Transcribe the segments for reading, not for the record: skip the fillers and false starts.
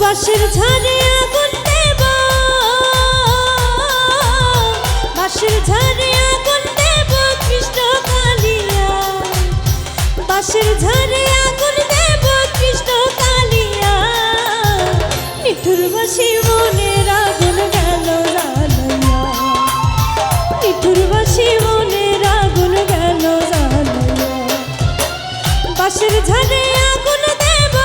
বাঁশের ঝাড়ে আগুন দেব, বাঁশের ঝাড়ে আগুন দেব কৃষ্ণ কালিয়া, বাঁশের ঝাড়ে আগুন দেব কৃষ্ণ কালিয়া। নিঠুর বাঁশি মনের আগুন গেল জ্বালাইয়া, নিঠুর বাঁশি মনের আগুন গেল জ্বালাইয়া। বাঁশের ঝাড়ে আগুন দেব,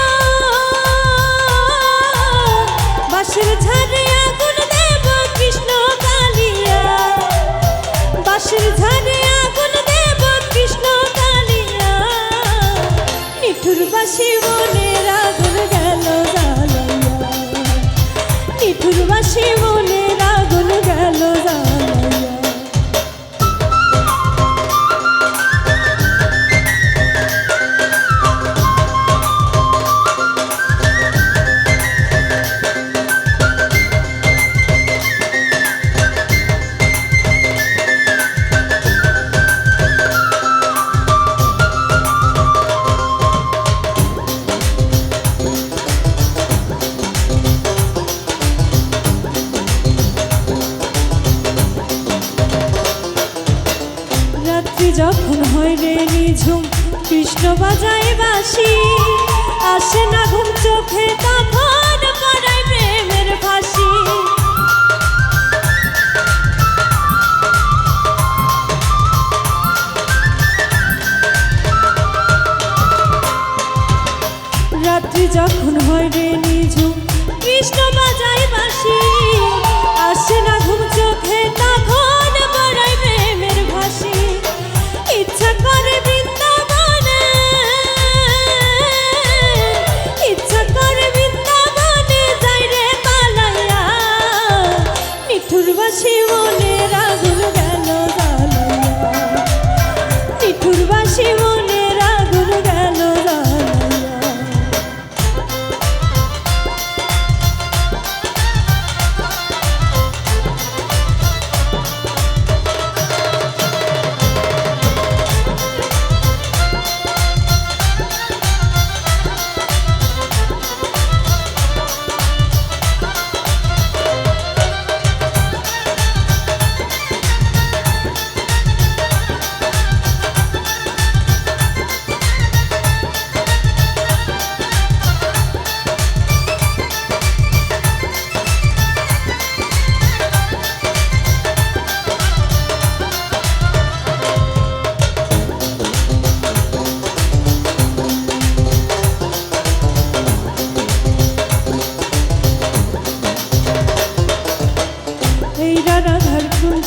বাঁশের ঝাড়ে আগুন দেব কৃষ্ণ কালিয়া, বাঁশের ঝাড়ে আগুন দেব কৃষ্ণ কালিয়া। নিঠুর বাঁশি মনের আগুন গেল জ্বালাইয়া, নিঠুর বাঁশি মনের আগুন গেল জ্বালাইয়া। যখন হয় রে নিঝুম কৃষ্ণ বাজায় বাঁশি, আসে না ঘুম চোখে তখন পড়ায় প্রেমের ফাঁসি। রাত্রি যখন হয় রে নিঝুম কৃষ্ণ বাজায় বাঁশি, আসে না ঘুম চোখে তখন পড়ায় প্রেমের ফাঁসি। ইচ্ছা করে বৃন্দাবনে, ইচ্ছা করে বৃন্দাবনে যাই রে পালাইয়া। নিঠুর বাঁশি মনের আগুন গেল জ্বালাইয়া, নিঠুর বাঁশি মনের আগুন গেল জ্বালাইয়া।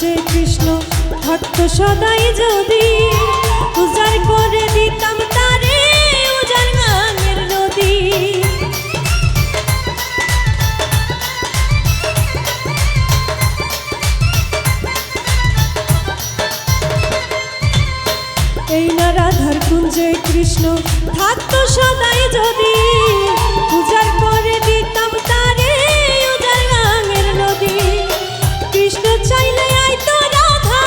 যে কৃষ্ণ থাকতো সদাই যদি, উজাড় করে দিতাম তারে উজাড় গাঙের নদী। এই না রাধার কুঞ্জে কৃষ্ণ থাকতো সদাই যদি, উজাড় করে দিতাম তারে উজাড় গাঙের নদী। কৃষ্ণ চাইলে আইতো রাধা,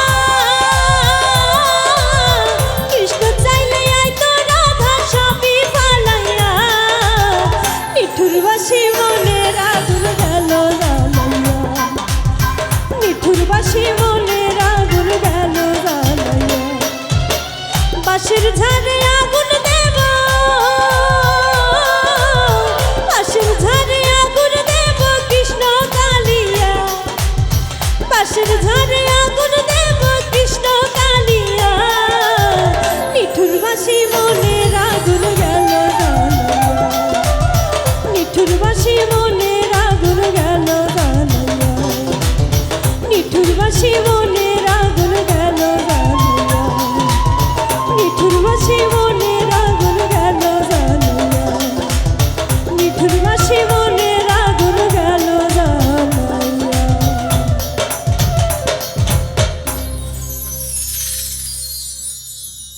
কৃষ্ণ চাইলে আইতো রাধা সবই ফালাইয়া। নিঠুর বাঁশি মনের আগুন গেল জ্বালাইয়া, নিঠুর বাঁশি মনের আগুন গেল জ্বালাইয়া। বাঁশের ঝাড়ে আগুন দেব, বাঁশের ঝাড়ে আগুন দেব কৃষ্ণ কালিয়া, বাঁশের ঝাড়ে আগুন দেব কৃষ্ণ কালিয়া। নিঠুর বাঁশি মনের আগুন গেল জ্বালাইয়া, নিঠুর বাঁশি মনের আগুন গেল জ্বালাইয়া। শিব